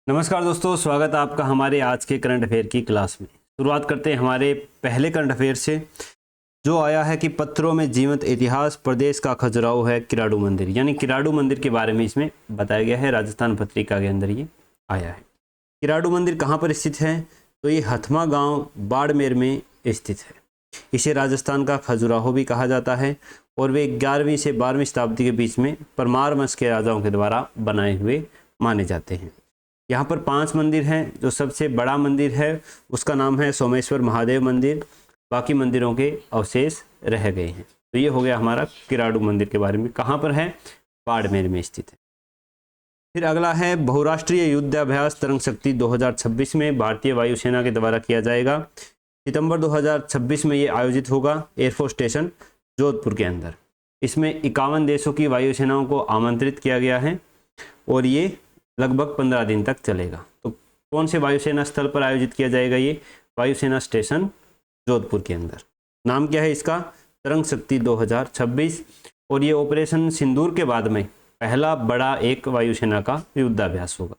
नमस्कार दोस्तों, स्वागत है आपका हमारे आज के करंट अफेयर की क्लास में। शुरुआत करते हैं हमारे पहले करंट अफेयर से, जो आया है कि पत्थरों में जीवंत इतिहास, प्रदेश का खजुराहो है किराडू मंदिर। यानी किराडू मंदिर के बारे में इसमें बताया गया है। राजस्थान पत्रिका के अंदर ये आया है। किराडू मंदिर कहाँ पर स्थित है? तो ये हथमा गाँव बाड़मेर में स्थित है। इसे राजस्थान का खजुराहो भी कहा जाता है और वे 11वीं से 12वीं शताब्दी के बीच में परमार वंश के राजाओं के द्वारा बनाए हुए माने जाते हैं। यहाँ पर 5 मंदिर हैं। जो सबसे बड़ा मंदिर है उसका नाम है सोमेश्वर महादेव मंदिर। बाकी मंदिरों के अवशेष रह गए हैं। तो ये हो गया हमारा किराडू मंदिर के बारे में। कहाँ पर है? बाड़मेर में स्थित है। फिर अगला है बहुराष्ट्रीय युद्धाभ्यास तरंग शक्ति 2026 में भारतीय वायुसेना के द्वारा किया जाएगा। सितंबर 2026 में ये आयोजित होगा एयरफोर्स स्टेशन जोधपुर के अंदर। इसमें 51 देशों की वायुसेनाओं को आमंत्रित किया गया है और ये लगभग 15 दिन तक चलेगा। तो कौन से वायुसेना स्थल पर आयोजित किया जाएगा? ये वायुसेना स्टेशन जोधपुर के अंदर। नाम क्या है इसका? तरंग शक्ति 2026। और ये ऑपरेशन सिंदूर के बाद में पहला बड़ा एक वायुसेना का युद्धाभ्यास होगा।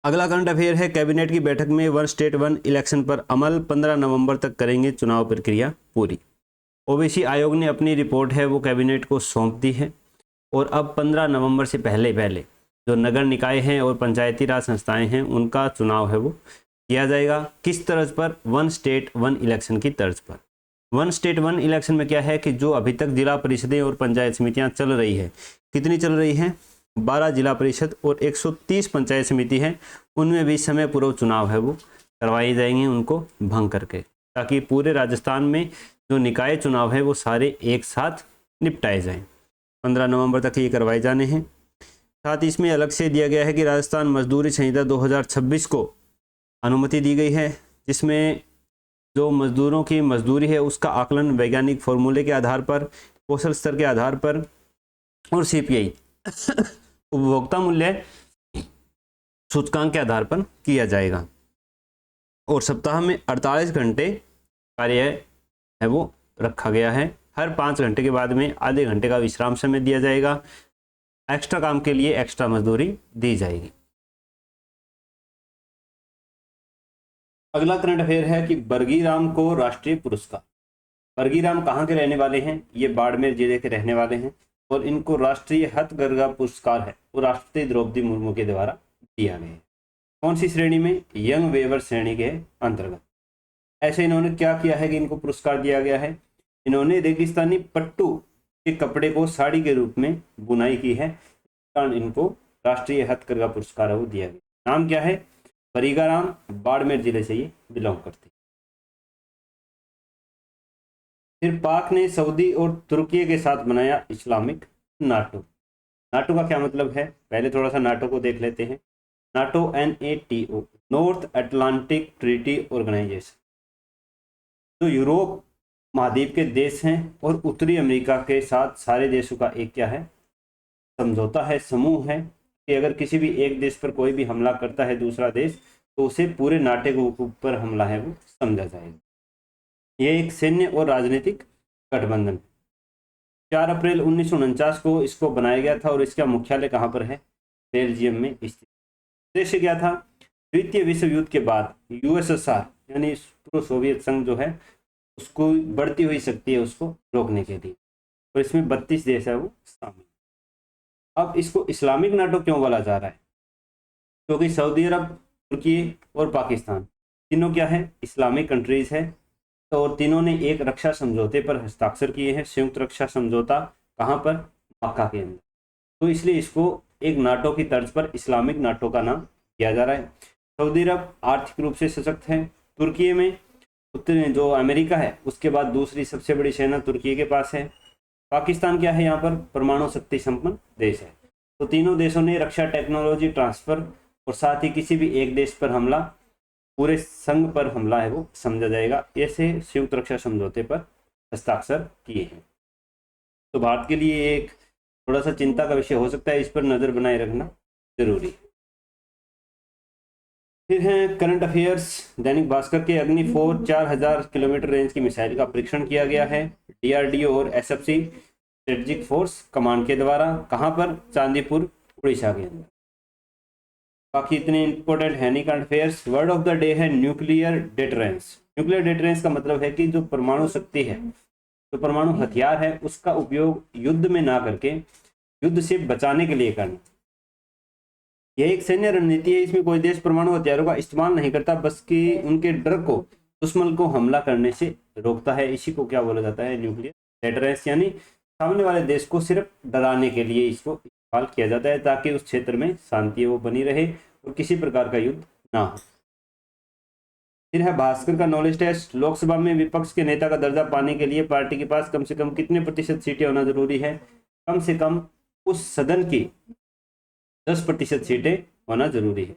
अगला करंट अफेयर है, कैबिनेट की बैठक में वन स्टेट वन इलेक्शन पर अमल, 15 नवंबर तक करेंगे चुनाव प्रक्रिया पूरी। ओबीसी आयोग ने अपनी रिपोर्ट है वो कैबिनेट को सौंप दी है और अब 15 नवंबर से पहले जो नगर निकाय हैं और पंचायती राज संस्थाएं हैं उनका चुनाव है वो किया जाएगा। किस तर्ज पर? वन स्टेट वन इलेक्शन की तर्ज पर। वन स्टेट वन इलेक्शन में क्या है कि जो अभी तक जिला परिषदें और पंचायत समितियां चल रही है, कितनी चल रही हैं? 12 जिला परिषद और 130 पंचायत समिति हैं। उनमें भी समय पूर्व चुनाव है वो करवाए जाएंगे, उनको भंग करके, ताकि पूरे राजस्थान में जो निकाय चुनाव है वो सारे एक साथ निपटाए जाएं। 15 नवंबर तक ये करवाए जाने हैं। साथ ही इसमें अलग से दिया गया है कि राजस्थान मजदूरी संहिता 2026 को अनुमति दी गई है, जिसमें जो मजदूरों की मजदूरी है उसका आकलन वैज्ञानिक फॉर्मूले के आधार पर, कौशल स्तर के आधार पर और सीपीआई उपभोक्ता मूल्य सूचकांक के आधार पर किया जाएगा। और सप्ताह में 48 घंटे कार्य है वो रखा गया है। हर 5 घंटे के बाद में आधे घंटे का विश्राम समय दिया जाएगा। एक्स्ट्रा काम के लिए एक्स्ट्रा मजदूरी दी जाएगी। अगला करंट अफेयर है कि बर्गीराम को राष्ट्रीय पुरस्कार। बर्गीराम कहाँ के रहने वाले हैं? ये बाड़मेर जिले के रहने वाले हैं और इनको राष्ट्रीय हथकरघा पुरस्कार है वो राष्ट्रपति द्रौपदी मुर्मू के द्वारा दिया गया है। कौन सी श्रेणी में? यंग वेवर श्रेणी के अंतर्गत। ऐसे इन्होंने क्या किया है कि इनको पुरस्कार दिया गया है? इन्होंने रेगिस्तानी पट्टू के कपड़े को साड़ी के रूप में बुनाई की है, कारण इनको राष्ट्रीय हथकरघा पुरस्कार वो दिया गया। नाम क्या है? बरीगाराम, बाड़मेर जिले से ये बिलोंग करते। फिर पाक ने सऊदी और तुर्की के साथ बनाया इस्लामिक नाटो। नाटो का क्या मतलब है? पहले थोड़ा सा नाटो को देख लेते हैं। NATO NATO, North Atlantic Treaty Organization, जो यूरोप महाद्वीप के देश हैं और उत्तरी अमेरिका के साथ सारे देशों का एक क्या है? समझौता है, समूह है कि अगर किसी भी एक देश पर कोई भी हमला करता है दूसरा देश, तो उसे पूरे नाटे के ऊपर हमला है वो समझा जाएगा। ये एक सैन्य और राजनीतिक गठबंधन। 4 अप्रैल 1949 को इसको बनाया गया था और इसका मुख्यालय कहाँ पर है? बेल्जियम में स्थित। उद्देश्य क्या था? द्वितीय विश्व युद्ध के बाद USSR यानी पूर्व सोवियत संघ जो है उसको बढ़ती हुई शक्ति है उसको रोकने के लिए, और इसमें 32 देश है वो शामिल। अब इसको इस्लामिक नाटो क्यों बोला जा रहा है? क्योंकि सऊदी अरब, तुर्की और पाकिस्तान तीनों क्या है? इस्लामिक कंट्रीज है। तो और तीनों ने एक रक्षा समझौते पर हस्ताक्षर किए हैं, संयुक्त रक्षा समझौता। कहाँ पर? मक्का के अंदर। तो इसलिए इसको एक नाटो की तर्ज पर इस्लामिक नाटो का नाम दिया जा रहा है। सऊदी अरब आर्थिक रूप से सशक्त है। तुर्की में उत्तरी जो अमेरिका है उसके बाद दूसरी सबसे बड़ी सेना तुर्की के पास है। पाकिस्तान क्या है? यहाँ पर परमाणु शक्ति संपन्न देश है। तो तीनों देशों ने रक्षा टेक्नोलॉजी ट्रांसफर और साथ ही किसी भी एक देश पर हमला पूरे संघ पर हमला है वो समझा जाएगा। ऐसे संयुक्त रक्षा समझौते पर हस्ताक्षर किए हैं। तो भारत के लिए एक थोड़ा सा चिंता का विषय हो सकता है, इस पर नजर बनाए रखना जरूरी है। फिर हैं करंट अफेयर्स। दैनिक भास्कर के अग्नि 4 4000 किलोमीटर रेंज की मिसाइल का परीक्षण किया गया है DRDO और SFC स्ट्रेटेजिक फोर्स कमांड के द्वारा। कहां पर? चांदीपुर, उड़ीसा के अंदर। बाकी इतने इंपॉर्टेंट है नहीं current affairs. Word of the day है न्यूक्लियर डिटरेंस। न्यूक्लियर डिटरेंस का मतलब है कि जो परमाणु शक्ति है, जो परमाणु हथियार है, उसका उपयोग युद्ध में ना करके युद्ध से बचाने के लिए करना। यह एक सैन्य रणनीति है। इसमें कोई देश परमाणु हथियारों का इस्तेमाल नहीं करता, बस कि उनके डर को, दुश्मन को हमला करने से रोकता है। इसी को क्या बोला जाता है? Nuclear deterrence. यानी सामने वाले देश को सिर्फ डराने के लिए इसको इस्तेमाल किया जाता है, ताकि उस क्षेत्र में शांति वो बनी रहे और किसी प्रकार का युद्ध ना हो। फिर है भास्कर का नॉलेज टेस्ट। लोकसभा में विपक्ष के नेता का दर्जा पाने के लिए पार्टी के पास कम से कम कितने प्रतिशत सीटें होना जरूरी है? कम से कम उस सदन की 10% सीटें होना जरूरी है।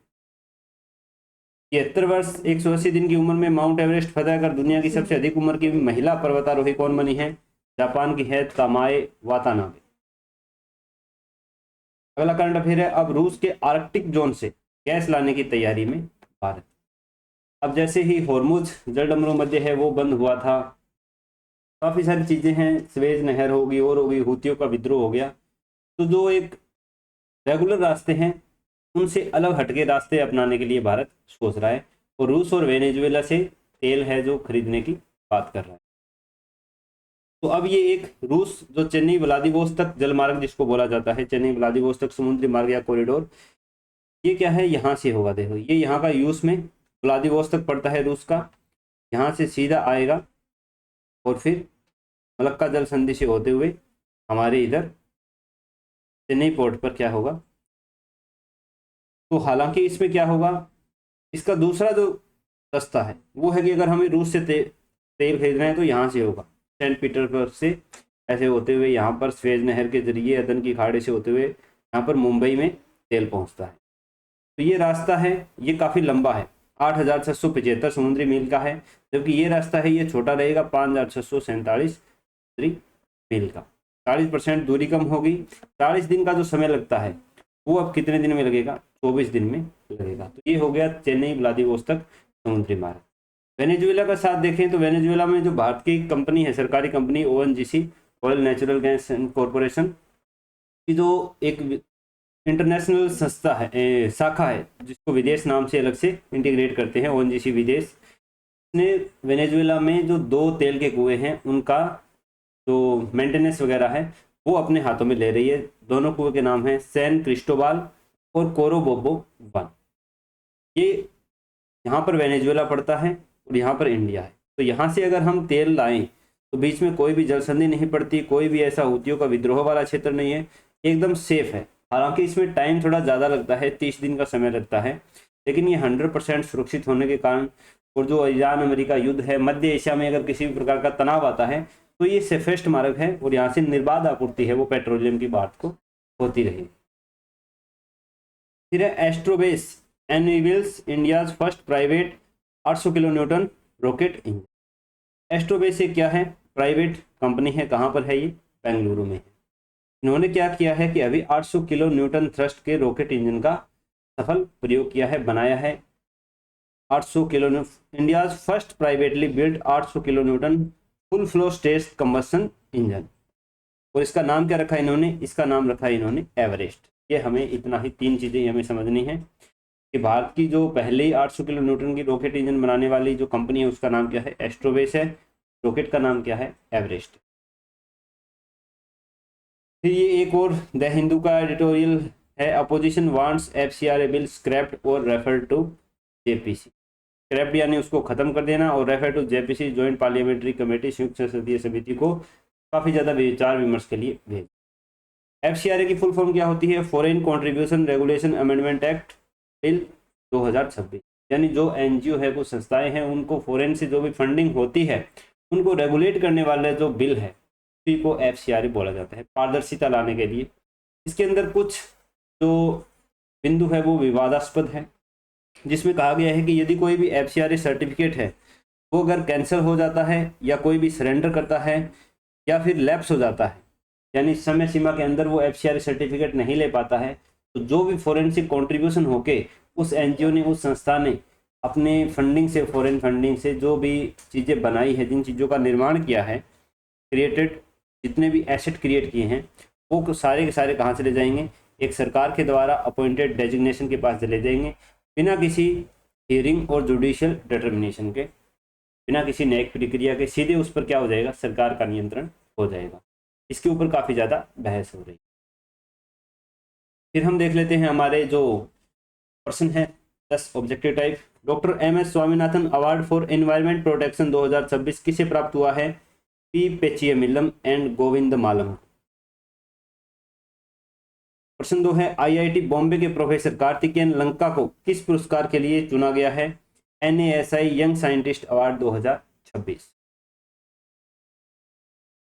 73 वर्ष 180 दिन की उम्र में माउंट एवरेस्ट फतह कर दुनिया की सबसे अधिक उम्र की महिला पर्वतारोही कौन बनी है? जापान की है तामाए वातानाबे। अगला करंट अफेयर है, अब रूस के आर्कटिक जोन से गैस लाने की तैयारी में भारत। अब जैसे ही होर्मुज जलडमरू मध्य है वो बंद हुआ था, काफी सारी चीजें हैं, स्वेज नहर होगी और होगी, हूतियों का विद्रोह हो गया, तो जो एक रेगुलर रास्ते हैं उनसे अलग हटके रास्ते अपनाने के लिए भारत सोच रहा है और रूस और वेनेजुएला से तेल है जो खरीदने की बात कर रहा है। तो अब ये एक रूस जो चेन्नई व्लादिवोस्तोक जलमार्ग जिसको बोला जाता है, चेन्नई व्लादिवोस्तोक समुद्री मार्ग या कॉरिडोर, ये क्या है? यहाँ से होगा। देखो ये यहाँ का यूएस में व्लादिवोस्तोक पड़ता है रूस का, यहाँ से सीधा आएगा और फिर मलक्का जल संधि से होते हुए हमारे इधर चेन्नई पोर्ट पर क्या होगा। तो हालांकि इसमें क्या होगा, इसका दूसरा जो रास्ता है वो है कि अगर हमें रूस से तेल खरीदना है तो यहाँ से होगा, सेंट पीटर्सबर्ग से ऐसे होते हुए यहाँ पर स्वेज नहर के जरिए अदन की खाड़ी से होते हुए यहाँ पर मुंबई में तेल पहुँचता है। तो ये रास्ता है, ये काफ़ी लंबा है, 8,675 समुद्री मील का है, जबकि ये रास्ता है ये छोटा रहेगा, 5,647 समुद्री मील का। 40% दूरी कम होगी। 40 दिन का जो समय लगता है वो अब कितने दिन में लगेगा? 24 दिन में लगेगा। तो ये हो गया चेन्नई व्लादिवोस्तोक समुद्री मार्ग। वेनेजुएला का साथ देखें तो वेनेजुएला में जो भारत की कंपनी है, सरकारी company ONGC, oil natural gas corporation की जो एक इंटरनेशनल संस्था है, शाखा है, जिसको विदेश नाम से अलग से इंटीग्रेट करते हैं, ONGC विदेश ने वेनेजुएला में जो 2 तेल के कुएं हैं उनका जो मेंटेनेंस वगैरह है वो अपने हाथों में ले रही है। दोनों कुएं के नाम हैं सैन क्रिस्टोबाल और कोरोबोबो 1। ये यहाँ पर वेनेजुएला पड़ता है और यहाँ पर इंडिया है। तो यहाँ से अगर हम तेल लाएं तो बीच में कोई भी जल संधि नहीं पड़ती, कोई भी ऐसा हूतियों का विद्रोह वाला क्षेत्र नहीं है, एकदम सेफ है। हालांकि इसमें टाइम थोड़ा ज़्यादा लगता है, 30 दिन का समय लगता है, लेकिन ये 100% सुरक्षित होने के कारण और जो ईरान अमेरिका युद्ध है, मध्य एशिया में अगर किसी भी प्रकार का तनाव आता है तो ये सेफेस्ट मार्ग है और यहाँ से निर्बाध आपूर्ति है वो पेट्रोलियम की बात को होती रही। फिर है Astrobase unveils India's first private 800 kilo newton rocket engine. Astrobase ये क्या है? प्राइवेट कंपनी है। कहाँ पर है ये? बेंगलुरु में है। इन्होंने क्या किया है कि अभी 800 किलो न्यूटन थ्रस्ट के रॉकेट इंजन का सफल प्रयोग किया है, बनाया है। 800 kilo India's first privately build 800 kilo Newton full flow stage combustion engine. और इसका नाम क्या रखा इन्होंने? इसका नाम रखा इन्होंने एवरेस्ट। ये हमें इतना ही 3 चीज़ें हमें समझनी है कि भारत की जो पहले 800 किलो न्यूटन की रॉकेट इंजन बनाने वाली जो कंपनी है उसका नाम क्या है? एस्ट्रोबेस है। रॉकेट का नाम क्या है? एवरेस्ट। फिर ये एक और द हिंदू का एडिटोरियल है, opposition wants FCRA bill scrapped और रेफर टू JPC। स्क्रैप्ड यानी उसको खत्म कर देना और refer to JPC joint parliamentary committee, संयुक्त संसदीय समिति को काफ़ी ज़्यादा विचार विमर्श के लिए भेज। FCRA की फुल फॉर्म क्या होती है? Foreign contribution regulation amendment act bill 2026। यानी जो NGO है, कुछ संस्थाएं हैं, उनको फॉरेन से जो भी फंडिंग होती है उनको रेगुलेट करने वाला जो बिल है उसी को FCRA बोला जाता है, पारदर्शिता लाने के लिए। इसके अंदर कुछ जो बिंदु है वो विवादास्पद है, जिसमें कहा गया है कि यदि कोई भी FCRA सर्टिफिकेट है वो अगर कैंसिल हो जाता है या कोई भी सरेंडर करता है या फिर लैप्स हो जाता है, यानी समय सीमा के अंदर वो FCRA सर्टिफिकेट नहीं ले पाता है, तो जो भी फॉरेंसिक कंट्रीब्यूशन होके उस NGO ने, उस संस्था ने अपने फंडिंग से, फॉरेन फंडिंग से जो भी चीज़ें बनाई है, जिन चीज़ों का निर्माण किया है, क्रिएटेड जितने भी एसेट क्रिएट किए हैं, वो सारे के सारे कहाँ चले जाएंगे? एक सरकार के द्वारा अपॉइंटेड डेजिग्नेशन के पास चले जाएंगे बिना किसी हियरिंग और जुडिशियल डिटर्मिनेशन के, बिना किसी न्यायिक प्रक्रिया के, सीधे उस पर क्या हो जाएगा, सरकार का नियंत्रण हो जाएगा। इसके ऊपर काफ़ी ज़्यादा बहस हो रही है। फिर हम देख लेते हैं हमारे जो प्रश्न है 10 objective type. Doctor M S. Swaminathan award for environment protection 2026 किसे प्राप्त हुआ है? पी पेचियमिलम एंड गोविंद मालम। प्रश्न 2 है आईआईटी बॉम्बे के प्रोफेसर कार्तिकेयन लंका को किस पुरस्कार के लिए चुना गया है? NASI young scientist award 2026।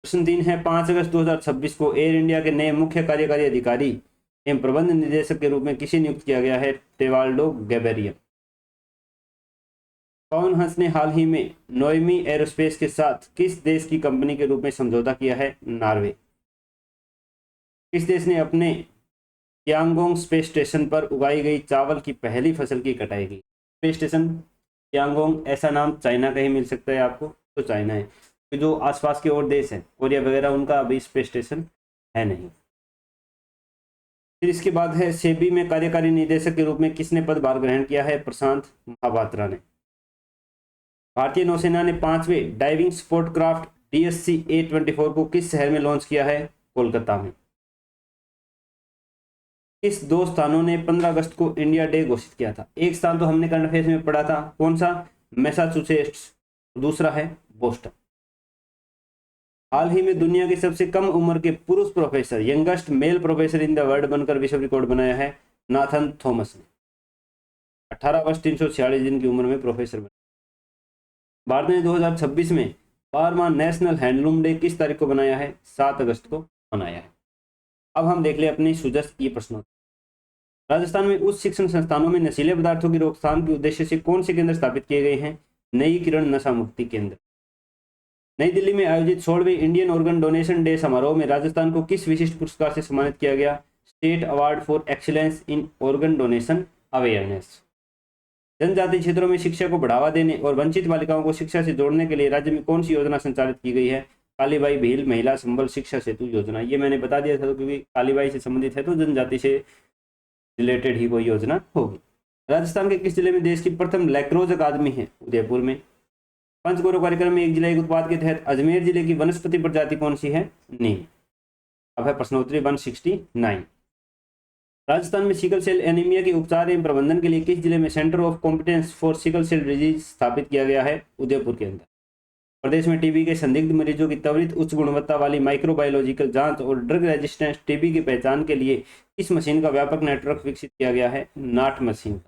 प्रश्न 3 है 5 अगस्त 2026 को एयर इंडिया के नए मुख्य कार्यकारी अधिकारी एवं प्रबंध निदेशक के रूप में किसे नियुक्त किया गया है? टेवाल्डो गैबेरियन। पवन हंस ने हाल ही में नोएमी एरोस्पेस के साथ किस देश की कंपनी के रूप में समझौता किया है? नॉर्वे। किस देश ने अपने यांगोंग स्पेस स्टेशन पर उगाई गई चावल की पहली फसल की कटाई की? स्पेस स्टेशन यांगोंग, ऐसा नाम चाइना का ही मिल सकता है आपको, तो चाइना है। तो जो आसपास के और देश हैं कोरिया वगैरह, उनका अभी स्पेस स्टेशन है नहीं। फिर इसके बाद है सेबी में कार्यकारी निदेशक के रूप में किसने पदभार ग्रहण किया है? प्रशांत महापात्रा ने। भारतीय नौसेना ने 5वें डाइविंग स्पोर्टक्राफ्ट DSC A24 को किस शहर में लॉन्च किया है? कोलकाता में। किस 2 स्थानों ने 15 अगस्त को इंडिया डे घोषित किया था? एक स्थान तो हमने करंट अफेयर्स में पढ़ा था, कौन सा? मैसाचुसेट्स। दूसरा है बोस्टन। हाल ही में दुनिया की सबसे कम उम्र के पुरुष professor, youngest male professor in the world बनकर विश्व रिकॉर्ड बनाया है नाथन थॉमस ने। 18 वर्ष 346 दिन की उम्र में प्रोफेसर बने। भारत ने 2026 में 12वां नेशनल हैंडलूम डे किस तारीख को बनाया है? 7 अगस्त को मनाया है। अब हम देख ले अपनी सुजस ये प्रश्न। राजस्थान में उच्च शिक्षण संस्थानों में नशीले पदार्थों की रोकथाम के उद्देश्य से कौन से केंद्र स्थापित किए गए हैं? नई किरण नशा मुक्ति केंद्र। नई दिल्ली में आयोजित 16वें इंडियन ऑर्गन डोनेशन डे समारोह में राजस्थान को किस विशिष्ट पुरस्कार से सम्मानित किया गया? State award for excellence in organ donation awareness. जनजातीय क्षेत्रों में शिक्षा को बढ़ावा देने और वंचित बालिकाओं को शिक्षा से जोड़ने के लिए राज्य में कौन सी योजना संचालित की गई है? कालीबाई भील महिला संबल शिक्षा सेतु योजना। ये मैंने बता दिया था क्योंकि कालीबाई से संबंधित है तो जनजाति से रिलेटेड ही कोई योजना होगी। राजस्थान के किस जिले में देश की प्रथम लैक्रोज अकादमी है? उदयपुर में। पंचगौरव कार्यक्रम में एक जिला एक उत्पाद के तहत अजमेर जिले की वनस्पति प्रजाति कौन सी है? नीम। अब है प्रश्नोत्तरी 169। राजस्थान में सिकल सेल एनीमिया के उपचार एवं प्रबंधन के लिए किस जिले में centre of competence for sickle cell disease स्थापित किया गया है? उदयपुर के अंदर। प्रदेश में टीबी के संदिग्ध मरीजों की त्वरित उच्च गुणवत्ता वाली माइक्रोबायोलॉजिकल जांच और ड्रग रेजिस्टेंस टीबी की पहचान के लिए इस मशीन का व्यापक नेटवर्क विकसित किया गया है? नाट मशीन।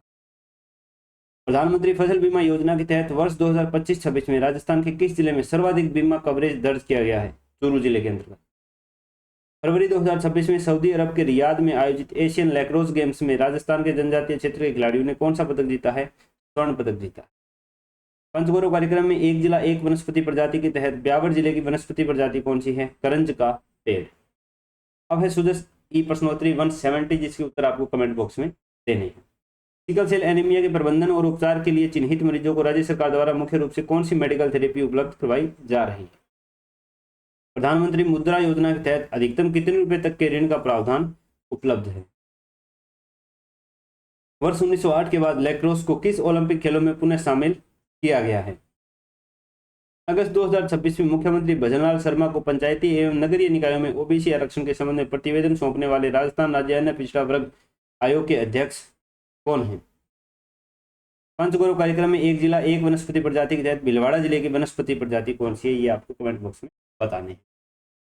प्रधानमंत्री फसल बीमा योजना के तहत वर्ष 2025-26 में राजस्थान के किस जिले में सर्वाधिक बीमा कवरेज दर्ज किया गया है? चूरू जिले के अंतर्गत। फरवरी 2026 में सऊदी अरब के रियाद में आयोजित एशियन लैक्रोस गेम्स में राजस्थान के जनजातीय क्षेत्र के खिलाड़ियों ने कौन सा पदक जीता है? स्वर्ण पदक जीता। पंचगौरव कार्यक्रम में एक जिला एक वनस्पति प्रजाति के तहत ब्यावर जिले की वनस्पति प्रजाति कौन सी है? करंज का पेड़। अब है सुजस ई प्रश्नोत्तरी 170 जिसके उत्तर आपको कमेंट बॉक्स में देने हैं। सिकल सेल एनीमिया के प्रबंधन और उपचार के लिए चिन्हित मरीजों को राज्य सरकार द्वारा मुख्य रूप से कौन सी मेडिकल थेरेपी उपलब्ध करवाई जा रही है? प्रधानमंत्री मुद्रा योजना के तहत अधिकतम कितने रुपए तक के ऋण का प्रावधान उपलब्ध है? वर्ष 1908 के बाद लैक्रोस को किस ओलंपिक खेलों में पुनः शामिल किया गया है? अगस्त 2026 में मुख्यमंत्री भजनलाल शर्मा को पंचायती एवं नगरीय निकायों में ओबीसी आरक्षण के संबंध में प्रतिवेदन सौंपने वाले राजस्थान राज्य अन्य पिछड़ा वर्ग आयोग के अध्यक्ष कौन है? पंचगौरव कार्यक्रम में एक जिला एक वनस्पति प्रजाति के तहत भीलवाड़ा जिले की वनस्पति प्रजाति कौन सी है? ये आपको कमेंट बॉक्स में बताने हैं।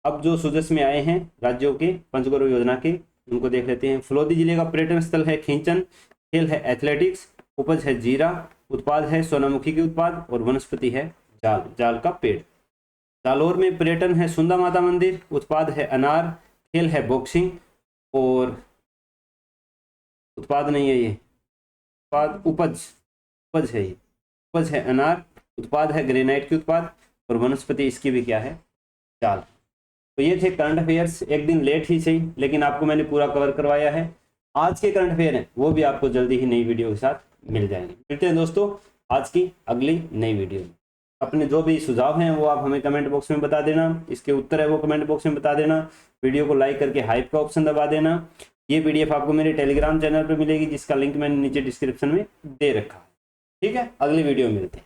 अब जो सुजस में आए हैं राज्यों के पंचगौरव योजना के, उनको देख लेते हैं। फलोदी जिले का पर्यटन स्थल है खींचन, खेल है एथलेटिक्स, उपज है जीरा, उत्पाद है सोनामुखी के उत्पाद और वनस्पति है जाल, जाल का पेड़। जालोर में पर्यटन है सुंदा माता मंदिर, उत्पाद है अनार, खेल है बॉक्सिंग और उत्पाद नहीं है ये, उत्पाद उपज है, ये उपज है अनार, उत्पाद है ग्रेनाइट के उत्पाद और वनस्पति इसकी भी क्या है? जाल। तो ये थे करंट अफेयर्स, एक दिन लेट ही सही लेकिन आपको मैंने पूरा कवर करवाया है। आज के करंट अफेयर हैं वो भी आपको जल्दी ही नई वीडियो के साथ मिल जाएंगे। मिलते हैं दोस्तों आज की अगली नई वीडियो में। अपने जो भी सुझाव हैं वो आप हमें कमेंट बॉक्स में बता देना, इसके उत्तर है वो कमेंट बॉक्स में बता देना, वीडियो को लाइक करके हाइप का ऑप्शन दबा देना ये पीडीएफ आपको मेरे टेलीग्राम चैनल पर मिलेगी, जिसका लिंक मैंने नीचे डिस्क्रिप्शन में दे रखा है। ठीक है, अगली वीडियो में मिलते हैं।